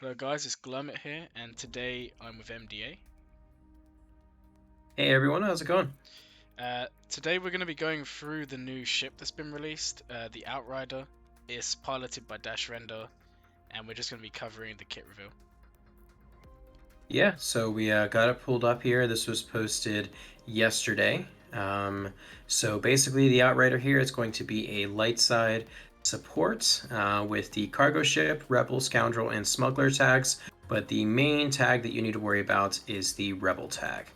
Hello guys, it's Glummet here, and today I'm with MDA. Hey everyone, how's it going? Today we're going to be going through the new ship that's been released, the Outrider. It's piloted by Dash Render, and we're just going to be covering the kit reveal. Yeah, so we got it pulled up here. This was posted yesterday. So basically, the Outrider here is going to be a light side support with the cargo ship, Rebel, Scoundrel, and Smuggler tags. But the main tag that you need to worry about is the Rebel tag.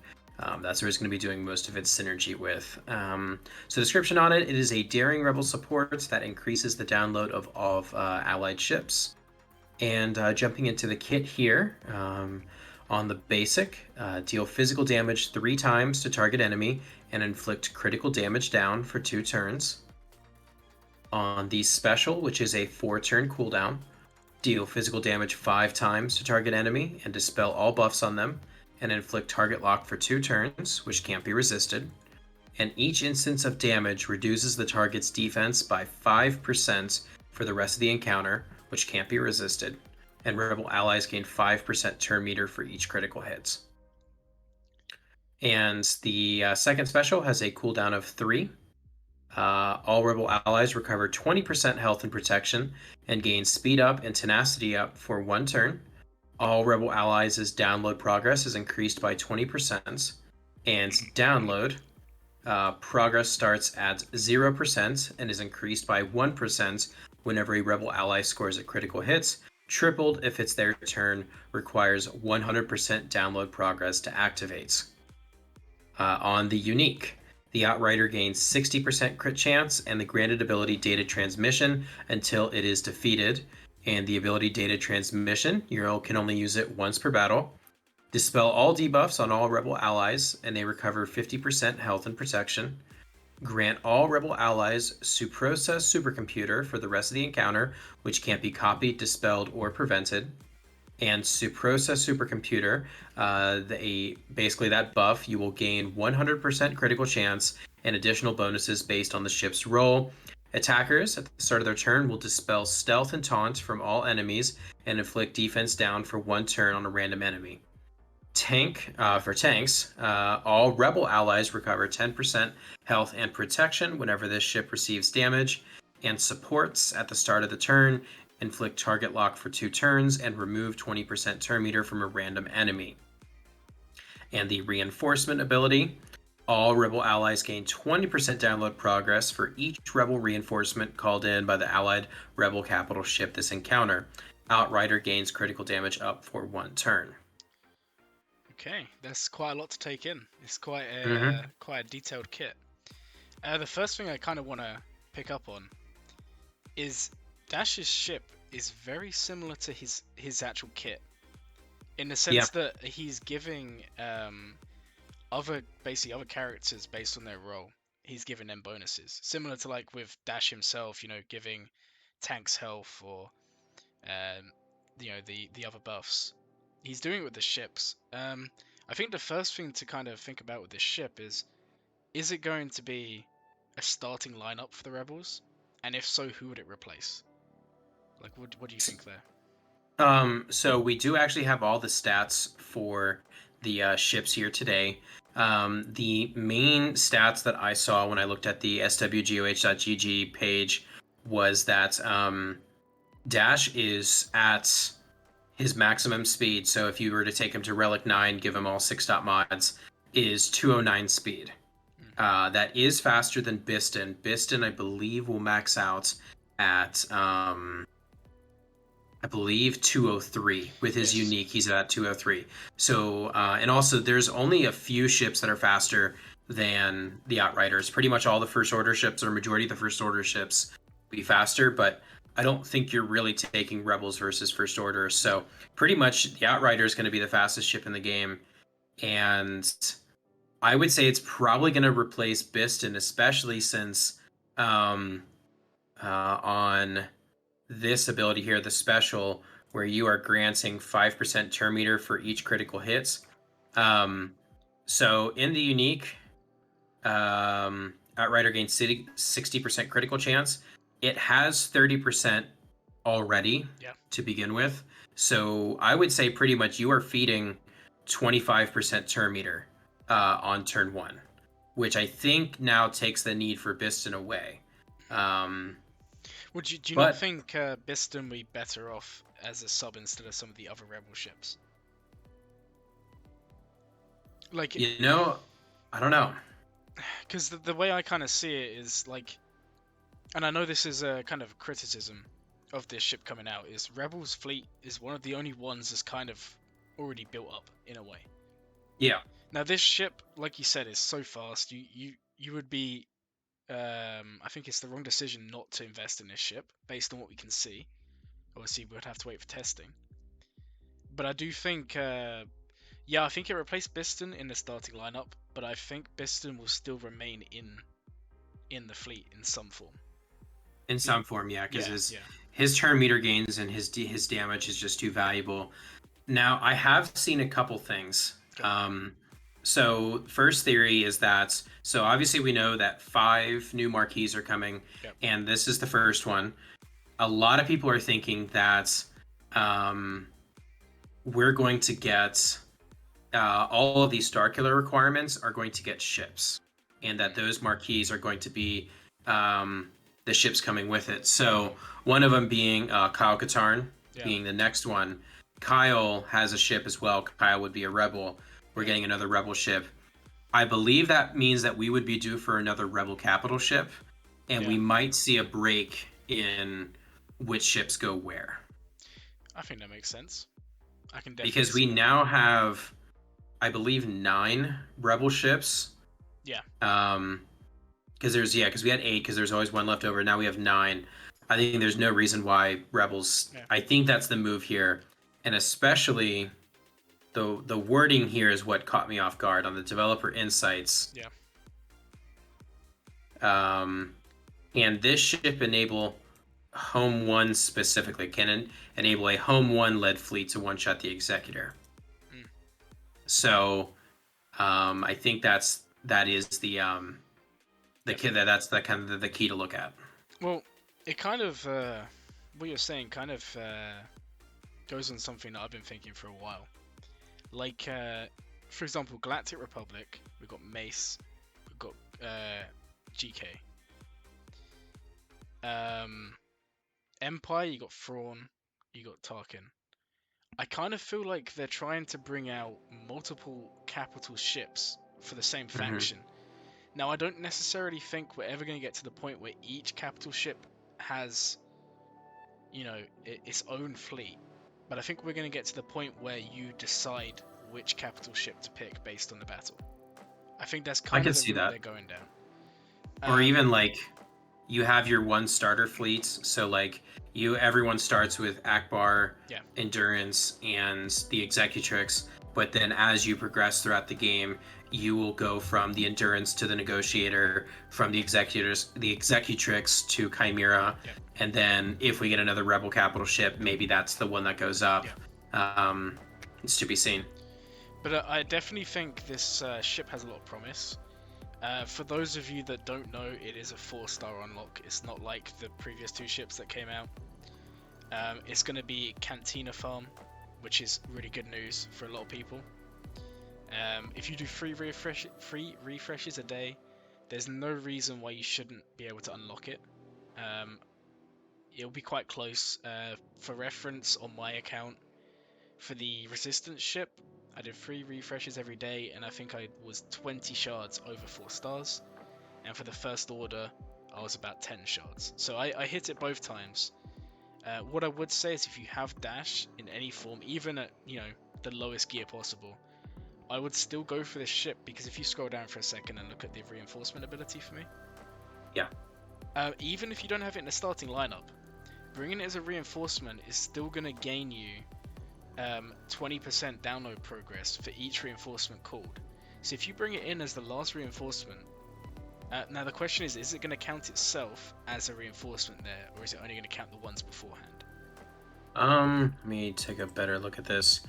That's where it's going to be doing most of its synergy with. So description on it, it is a daring Rebel support that increases the download of allied ships. And jumping into the kit here, on the basic, deal physical damage 3 times to target enemy and inflict critical damage down for 2 turns. On the special, which is a 4-turn cooldown, deal physical damage 5 times to target enemy and dispel all buffs on them, and inflict target lock for 2 turns, which can't be resisted. And each instance of damage reduces the target's defense by 5% for the rest of the encounter, which can't be resisted. And rebel allies gain 5% turn meter for each critical hit. And the second special has a cooldown of 3. All rebel allies recover 20% health and protection and gain speed up and tenacity up for 1 turn. All rebel allies' download progress is increased by 20%, and download progress starts at 0% and is increased by 1% whenever a rebel ally scores a critical hit. Tripled if it's their turn, requires 100% download progress to activate. On the unique, the Outrider gains 60% crit chance and the granted ability data transmission until it is defeated. And the ability data transmission, you can only use it once per battle. Dispel all debuffs on all rebel allies, and they recover 50% health and protection. Grant all rebel allies Suprosa supercomputer for the rest of the encounter, which can't be copied, dispelled, or prevented. And Suprosa supercomputer, basically that buff, you will gain 100% critical chance and additional bonuses based on the ship's roll. Attackers at the start of their turn will dispel stealth and taunt from all enemies and inflict defense down for 1 turn on a random enemy. For tanks, all rebel allies recover 10% health and protection whenever this ship receives damage, and supports at the start of the turn inflict target lock for 2 turns and remove 20% turn meter from a random enemy. And the reinforcement ability, all rebel allies gain 20% download progress for each rebel reinforcement called in by the allied rebel capital ship this encounter. Outrider gains critical damage up for 1 turn. Okay, that's quite a lot to take in. It's quite Mm-hmm. a detailed kit. The first thing I kind of want to pick up on is Dash's ship is very similar to his actual kit, in the Yeah. sense that he's giving other characters based on their role. He's giving them bonuses, similar to like with Dash himself, giving tanks health or um, the other buffs. He's doing it with the ships. I think the first thing to kind of think about with this ship is it going to be a starting lineup for the rebels? And if so, who would it replace? Like, what do you think there? So we do actually have all the stats for the ships here today. The main stats that I saw when I looked at the swgoh.gg page was that Dash is at his maximum speed. So if you were to take him to Relic 9, give him all 6-dot mods, is 209 speed. That is faster than Biston. Biston, I believe, will max out at I believe 203 with his Yes. unique. He's at 203. So and also there's only a few ships that are faster than the Outriders. Pretty much all the first order ships or majority of the first order ships be faster, but I don't think you're really taking Rebels versus First Order. So pretty much the Outrider is going to be the fastest ship in the game, and I would say it's probably going to replace Biston, especially since um, on this ability here, the special, where you are granting 5% turn meter for each critical hits. So in the unique, Outrider gains 60% critical chance. It has 30% already Yeah. to begin with. So I would say pretty much you are feeding 25% turn meter on turn 1, which I think now takes the need for Biston away. Um, Do you not but think Biston would be better off as a sub instead of some of the other rebel ships? Like, you know, I don't know. because the way I kind of see it is like, and I know this is a kind of criticism of this ship coming out, is Rebel's fleet is one of the only ones that's kind of already built up in a way. Yeah, Now this ship, like you said, is so fast. You would be, I think it's the wrong decision not to invest in this ship based on what we can see. Obviously, we would have to wait for testing. But I do think, yeah, I think it replaced Biston in the starting lineup. But I think Biston will still remain in the fleet in some form. in some form, yeah, because Yeah, his yeah, his turn meter gains and his damage is just too valuable. Now, I have seen a couple things. go on. So first theory is that, so obviously we know that 5 new marquees are coming, Yep. and this is the first one. A lot of people are thinking that um, we're going to get all of these Star Killer requirements are going to get ships, and that those marquees are going to be the ships coming with it. So one of them being Kyle Katarn, Yeah. being the next one. Kyle has a ship as well. Kyle would be a rebel. We're getting another rebel ship. I believe that means that we would be due for another rebel capital ship, and Yeah. we might see a break in which ships go where. I think that makes sense. I can definitely Because we see that. now have, I believe, 9 rebel ships. Yeah. Because we had 8, because there's always one left over. Now we have 9. I think there's no reason why rebels. Yeah. I think that's the move here, and especially the wording here is what caught me off guard on the developer insights. Yeah. And this ship enable Home 1 specifically can enable a Home 1 led fleet to one-shot the Executor. Mm. So I think that is the key, that's the kind of the key to look at. Well, it kind of what you're saying kind of goes on something that I've been thinking for a while. Like, for example, Galactic Republic, we've got Mace, we've got GK. Empire, you got Thrawn, you got Tarkin. I kind of feel like they're trying to bring out multiple capital ships for the same faction. Now, I don't necessarily think we're ever going to get to the point where each capital ship has, its own fleet. But I think we're going to get to the point where you decide which capital ship to pick based on the battle. I think that's kind of the route they're going down. Or even like you have your one starter fleet, so like everyone starts with Akbar, Endurance, and the Executrix, but then as you progress throughout the game, you will go from the Endurance to the Negotiator, from the Executrix to Chimera, and then if we get another Rebel capital ship, maybe that's the one that goes up. It's to be seen. But I definitely think this ship has a lot of promise. For those of you that don't know, it is a 4-star unlock. It's not like the previous 2 ships that came out. It's going to be Cantina Farm, which is really good news for a lot of people. If you do 3 refreshes a day, there's no reason why you shouldn't be able to unlock it. It'll be quite close. For reference, on my account, for the Resistance ship, I did 3 refreshes every day, and I think I was 20 shards over 4 stars. And for the First Order, I was about 10 shards. So I hit it both times. What I would say is if you have dash in any form, even at the lowest gear possible, I would still go for this ship, because if you scroll down for a second and look at the reinforcement ability for me, even if you don't have it in the starting lineup, bringing it as a reinforcement is still going to gain you 20% download progress for each reinforcement called. So if you bring it in as the last reinforcement, now the question is it going to count itself as a reinforcement there, or is it only going to count the ones beforehand? Let me take a better look at this.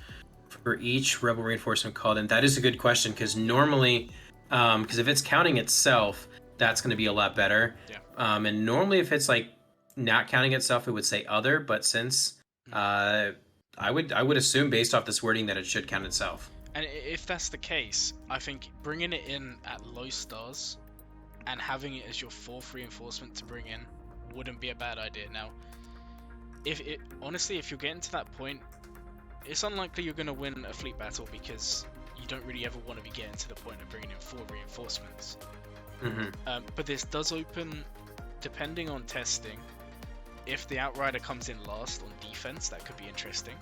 For each rebel reinforcement called in, that is a good question, because normally, because if it's counting itself, that's going to be a lot better. And normally if it's like not counting itself, it would say other, but since Hmm. uh, I would assume based off this wording that it should count itself. And if that's the case, I think bringing it in at low stars and having it as your fourth reinforcement to bring in wouldn't be a bad idea. Now, honestly, if you're getting to that point, it's unlikely you're going to win a fleet battle because you don't really ever want to be getting to the point of bringing in 4 reinforcements. But this does open, depending on testing, if the Outrider comes in last on defense, that could be interesting.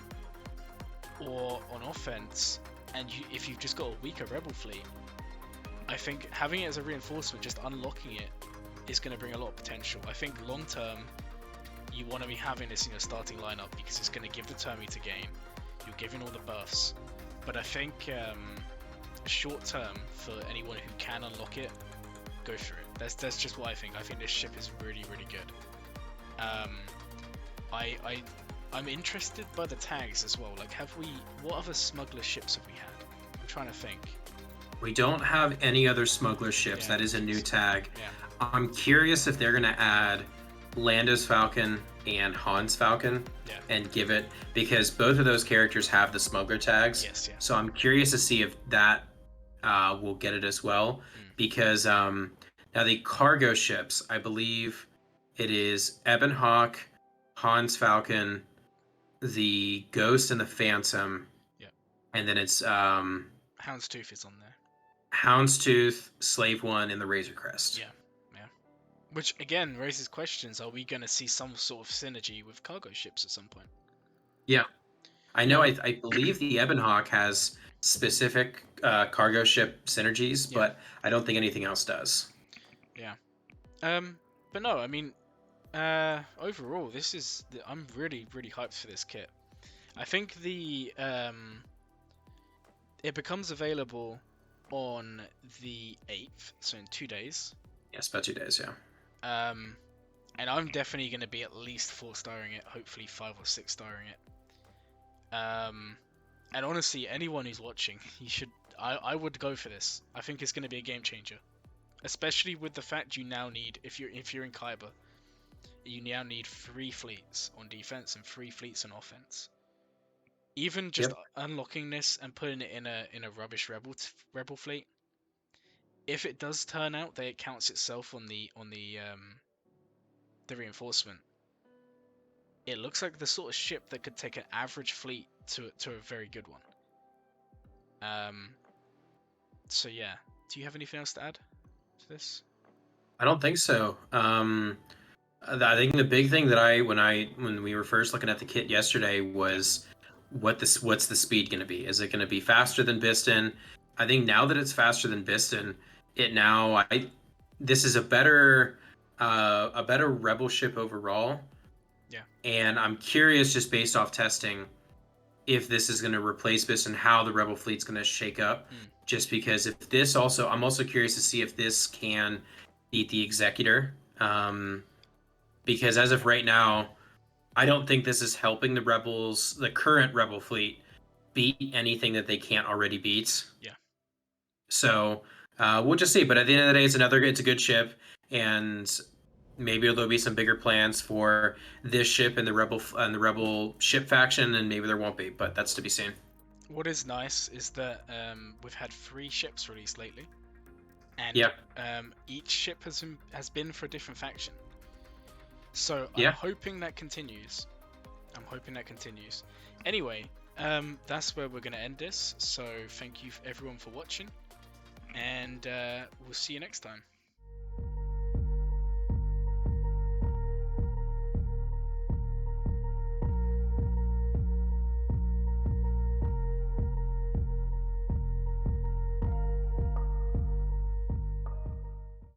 Or on offense, and if you've just got a weaker Rebel fleet, I think having it as a reinforcement, just unlocking it, is going to bring a lot of potential. I think long term, you want to be having this in your starting lineup because it's going to give the Terminator gain. You're giving all the buffs. But I think short term, for anyone who can unlock it, go for it. That's just what I think. I think this ship is really, really good. I'm interested by the tags as well. Like, what other smuggler ships have we had? I'm trying to think. We don't have any other smuggler ships. Yeah, That is a new tag. Yeah. I'm curious if they're going to add Lando's Falcon and Han's Falcon and give it, because both of those characters have the smuggler tags. Yes, yeah. So I'm curious to see if that will get it as well. Because now the cargo ships, I believe it is Ebon Hawk, Han's Falcon, the Ghost and the Phantom. Yeah. And then it's Houndstooth is on there. Houndstooth, Slave One, and the Razor Crest. Yeah. Which again raises questions: are we going to see some sort of synergy with cargo ships at some point? Yeah, I know. I believe the Ebon Hawk has specific cargo ship synergies, but I don't think anything else does. Yeah. But no, I mean, overall, I'm really, really hyped for this kit. I think it becomes available on the 8th, so in 2 days. Yes, about 2 days, yeah. And I'm definitely going to be at least 4-starring it, hopefully 5 or 6-starring it. And honestly, anyone who's watching, I would go for this. I think it's going to be a game changer, especially with the fact you now need, if you're in Kyber, you now need 3 fleets on defense and 3 fleets on offense. Even just unlocking this and putting it in a rubbish rebel fleet, if it does turn out that it counts itself on the reinforcement, it looks like the sort of ship that could take an average fleet to a very good one. So yeah, do you have anything else to add to this? I don't think so. I think the big thing that when we were first looking at the kit yesterday was what's the speed going to be? Is it going to be faster than Biston? I think now that it's faster than Biston, this is a better rebel ship overall. Yeah. And I'm curious, just based off testing, if this is going to replace Biston, how the rebel fleet's going to shake up. Just because if this also, I'm also curious to see if this can beat the Executor. Because as of right now, I don't think this is helping the current rebel fleet, beat anything that they can't already beat. Yeah. So we'll just see. But at the end of the day, it's a good ship, and maybe there'll be some bigger plans for this ship and the rebel ship faction, and maybe there won't be. But that's to be seen. What is nice is that we've had 3 ships released lately, and each ship has been for a different faction. So I'm hoping that continues. Anyway, that's where we're going to end this. So thank you everyone for watching, and we'll see you next time.